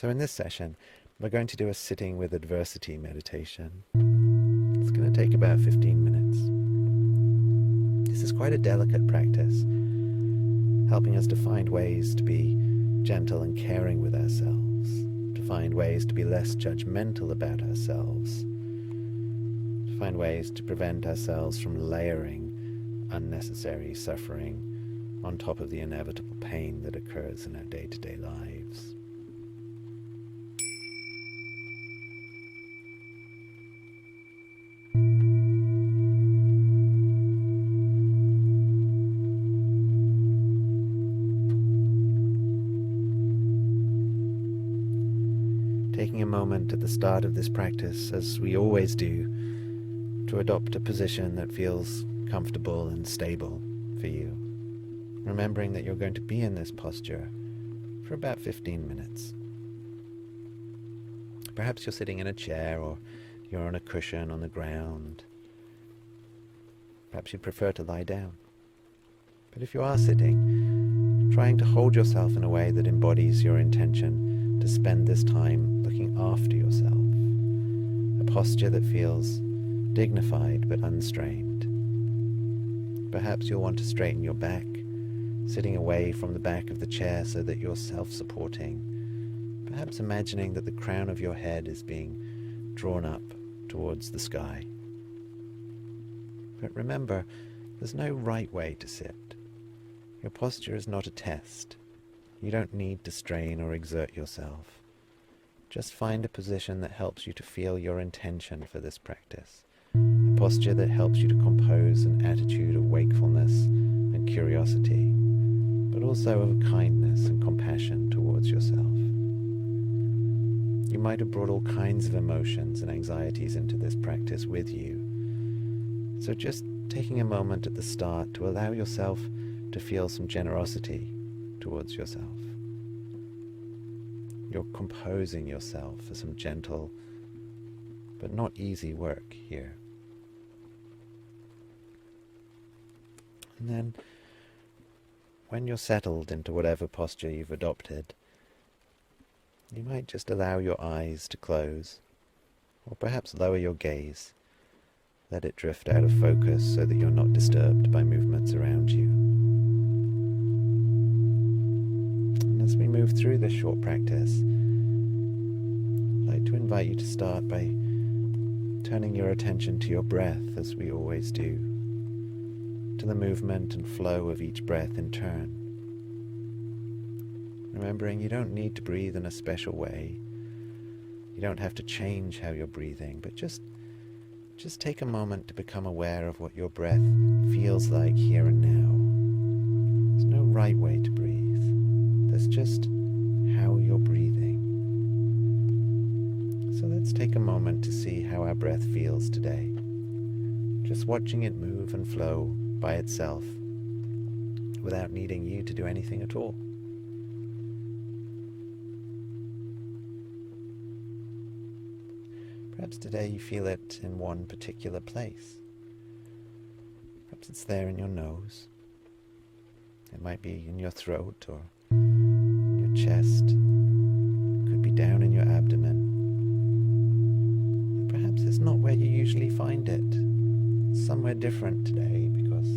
So in this session, we're going to do a sitting with adversity meditation. It's going to take about 15 minutes. This is quite a delicate practice, helping us to find ways to be gentle and caring with ourselves, to find ways to be less judgmental about ourselves, to find ways to prevent ourselves from layering unnecessary suffering on top of the inevitable pain that occurs in our day-to-day lives. Taking a moment at the start of this practice, as we always do, to adopt a position that feels comfortable and stable for you, remembering that you're going to be in this posture for about 15 minutes. Perhaps you're sitting in a chair or you're on a cushion on the ground. Perhaps you prefer to lie down. But if you are sitting, trying to hold yourself in a way that embodies your intention to spend this time looking after yourself. A posture that feels dignified but unstrained. Perhaps you'll want to straighten your back, sitting away from the back of the chair so that you're self-supporting. Perhaps imagining that the crown of your head is being drawn up towards the sky. But remember, there's no right way to sit. Your posture is not a test. You don't need to strain or exert yourself. Just find a position that helps you to feel your intention for this practice. A posture that helps you to compose an attitude of wakefulness and curiosity, but also of kindness and compassion towards yourself. You might have brought all kinds of emotions and anxieties into this practice with you. So just taking a moment at the start to allow yourself to feel some generosity towards yourself. You're composing yourself for some gentle but not easy work here. And then, when you're settled into whatever posture you've adopted, you might just allow your eyes to close, or perhaps lower your gaze. Let it drift out of focus so that you're not disturbed by movements around you. And as we move through this short practice, I'd like to invite you to start by turning your attention to your breath, as we always do, to the movement and flow of each breath in turn. Remembering you don't need to breathe in a special way. You don't have to change how you're breathing, but just take a moment to become aware of what your breath feels like here and now. There's no right way to breathe. There's just how you're breathing. So let's take a moment to see how our breath feels today. Just watching it move and flow by itself without needing you to do anything at all. Perhaps today you feel it in one particular place. Perhaps it's there in your nose. It might be in your throat or in your chest. It could be down in your abdomen. And perhaps it's not where you usually find it. It's somewhere different today because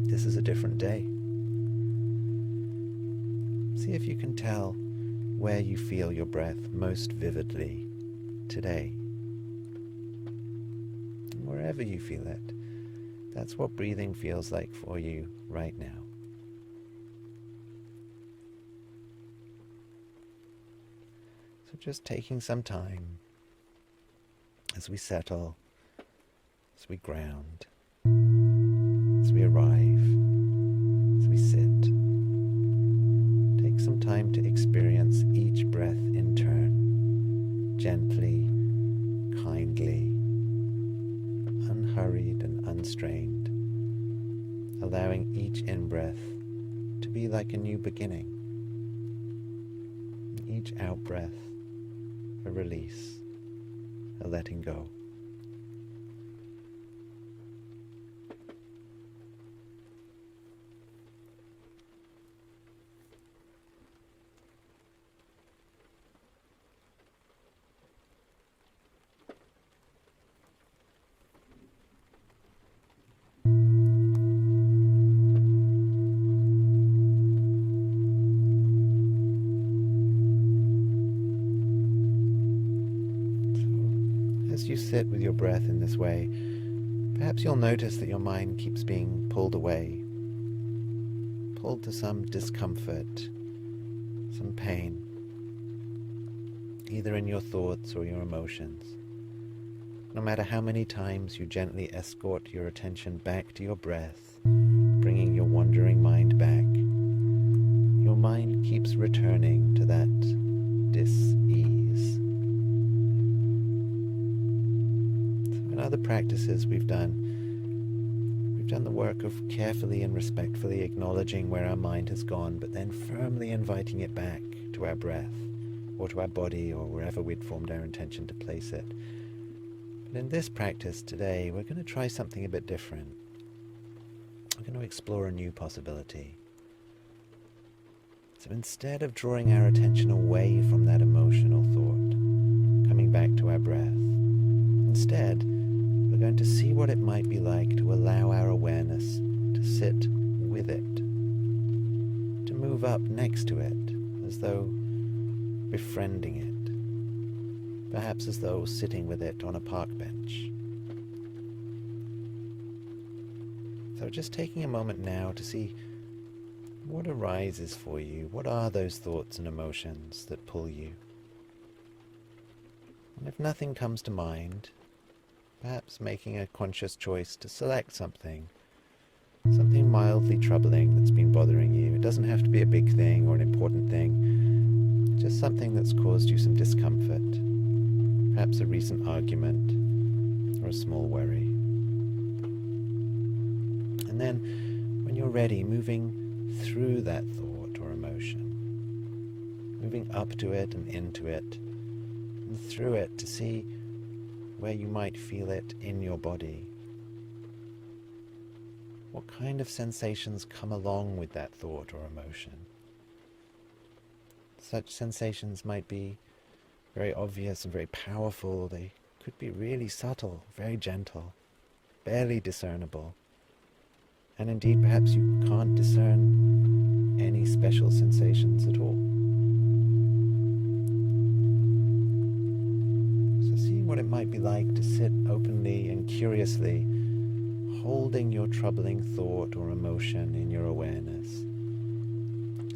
this is a different day. See if you can tell where you feel your breath most vividly today. And wherever you feel it, that's what breathing feels like for you right now. So just taking some time as we settle, as we ground, as we arrive, as we sit. Take some time to experience each breath in turn, gently, kindly, unhurried and unstrained, allowing each in-breath to be like a new beginning, each out-breath a release, a letting go. as you sit with your breath in this way, perhaps you'll notice that your mind keeps being pulled away, pulled to some discomfort, some pain, either in your thoughts or your emotions. No matter how many times you gently escort your attention back to your breath, bringing your wandering mind back, your mind keeps returning to that dis-ease. So in other practices we've done the work of carefully and respectfully acknowledging where our mind has gone, but then firmly inviting it back to our breath, or to our body, or wherever we'd formed our intention to place it. But in this practice today, we're going to try something a bit different. We're going to explore a new possibility. So instead of drawing our attention away from that emotional thought, coming back to our breath, instead, we're going to see what it might be like to allow our awareness to sit with it, to move up next to it, as though befriending it, perhaps as though sitting with it on a park bench. So just taking a moment now to see what arises for you. What are those thoughts and emotions that pull you? And if nothing comes to mind, perhaps making a conscious choice to select something mildly troubling that's been bothering you. It doesn't have to be a big thing or an important thing, just something that's caused you some discomfort, perhaps a recent argument or a small worry. And then, when you're ready, moving through that thought or emotion, moving up to it and into it, and through it to see where you might feel it in your body. What kind of sensations come along with that thought or emotion? Such sensations might be very obvious and very powerful. They could be really subtle, very gentle, barely discernible. And indeed, perhaps you can't discern any special sensations at all. What it might be like to sit openly and curiously, holding your troubling thought or emotion in your awareness,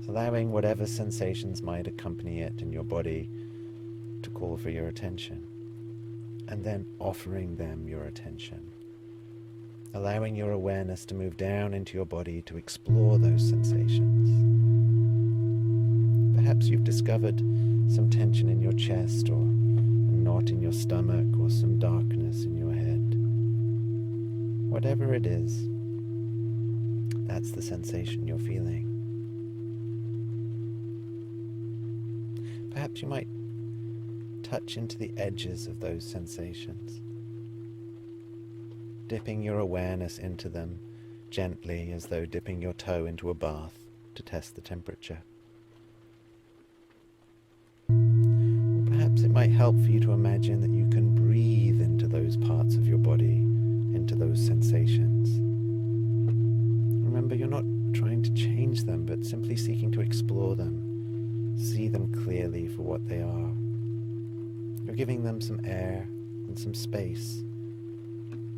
allowing whatever sensations might accompany it in your body to call for your attention, and then offering them your attention, allowing your awareness to move down into your body to explore those sensations. Perhaps you've discovered some tension in your chest, or knot in your stomach, or some darkness in your head. Whatever it is, that's the sensation you're feeling. Perhaps you might touch into the edges of those sensations, dipping your awareness into them gently, as though dipping your toe into a bath to test the temperature. Perhaps it might help for you to imagine that you can breathe into those parts of your body, into those sensations. Remember, you're not trying to change them, but simply seeking to explore them, see them clearly for what they are. You're giving them some air and some space.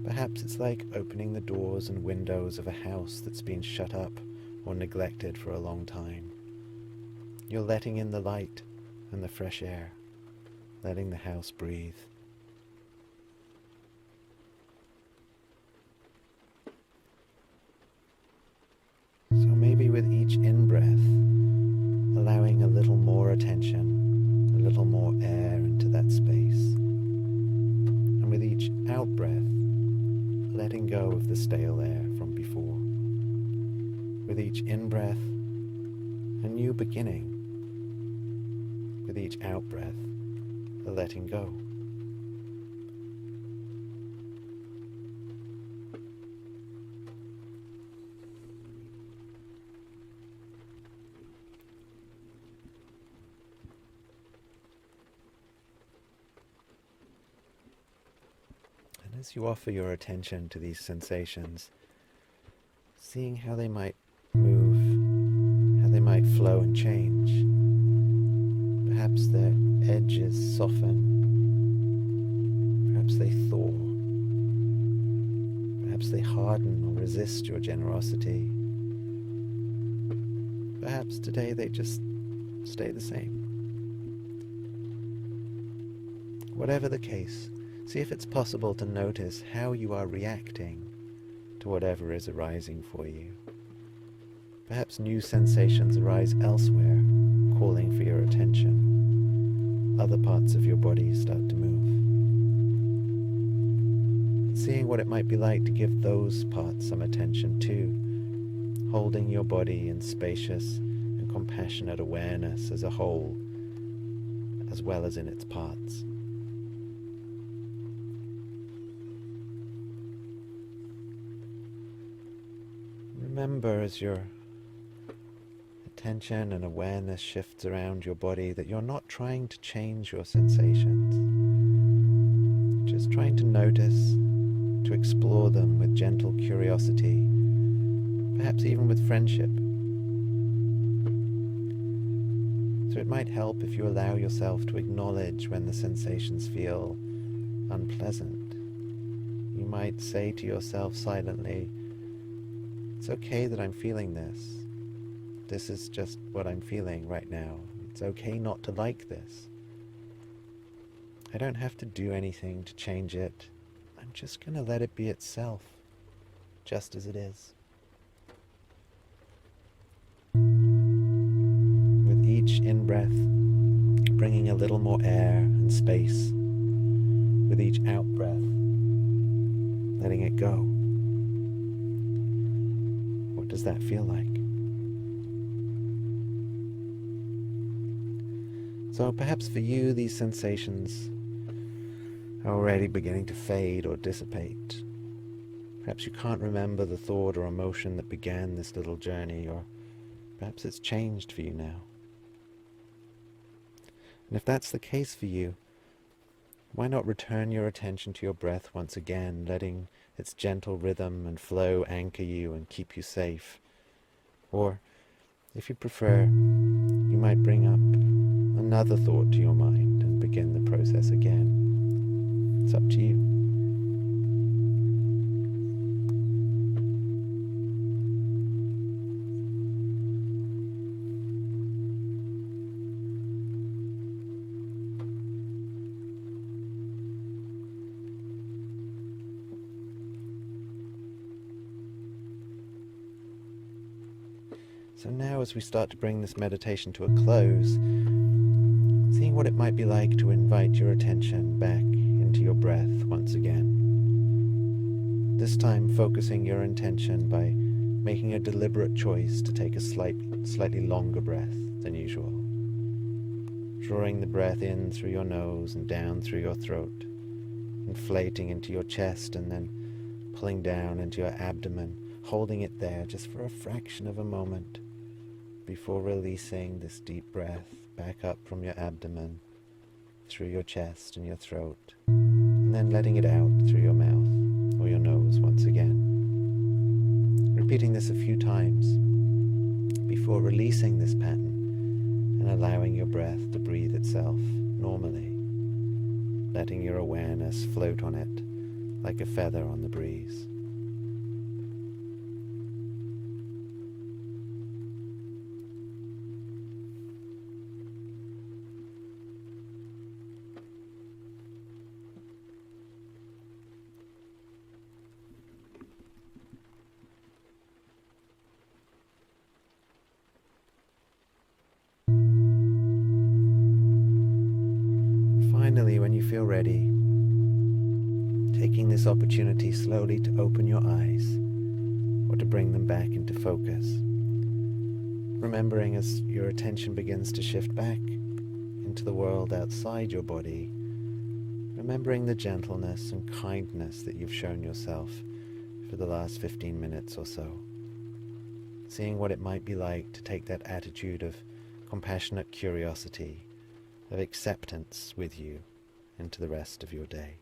Perhaps it's like opening the doors and windows of a house that's been shut up or neglected for a long time. You're letting in the light and the fresh air, letting the house breathe. So maybe with each in-breath, allowing a little more attention, a little more air into that space. And with each out-breath, letting go of the stale air from before. With each in-breath, a new beginning. With each out-breath, the letting go. And as you offer your attention to these sensations, seeing how they might move, how they might flow and change. Perhaps their edges soften. Perhaps they thaw. Perhaps they harden or resist your generosity. Perhaps today they just stay the same. Whatever the case, see if it's possible to notice how you are reacting to whatever is arising for you. Perhaps new sensations arise elsewhere, calling for your attention. Other parts of your body start to move. Seeing what it might be like to give those parts some attention too, holding your body in spacious and compassionate awareness as a whole, as well as in its parts. Remember as your attention and awareness shifts around your body that you're not trying to change your sensations. You're just trying to notice, to explore them with gentle curiosity, perhaps even with friendship. So it might help if you allow yourself to acknowledge when the sensations feel unpleasant. You might say to yourself silently, "It's okay that I'm feeling this. This is just what I'm feeling right now. It's okay not to like this. I don't have to do anything to change it. I'm just going to let it be itself, just as it is." With each in-breath, bringing a little more air and space. With each out-breath, letting it go. What does that feel like? So perhaps for you, these sensations are already beginning to fade or dissipate. Perhaps you can't remember the thought or emotion that began this little journey, or perhaps it's changed for you now. And if that's the case for you, why not return your attention to your breath once again, letting its gentle rhythm and flow anchor you and keep you safe. Or, if you prefer, you might bring up another thought to your mind and begin the process again. It's up to you. So now, as we start to bring this meditation to a close, seeing what it might be like to invite your attention back into your breath once again. This time focusing your intention by making a deliberate choice to take a slightly longer breath than usual. Drawing the breath in through your nose and down through your throat, inflating into your chest and then pulling down into your abdomen, holding it there just for a fraction of a moment before releasing this deep breath back up from your abdomen, through your chest and your throat, and then letting it out through your mouth or your nose once again. Repeating this a few times before releasing this pattern and allowing your breath to breathe itself normally, letting your awareness float on it like a feather on the breeze. Finally, when you feel ready, taking this opportunity slowly to open your eyes or to bring them back into focus. Remembering as your attention begins to shift back into the world outside your body, remembering the gentleness and kindness that you've shown yourself for the last 15 minutes or so. Seeing what it might be like to take that attitude of compassionate curiosity, of acceptance with you into the rest of your day.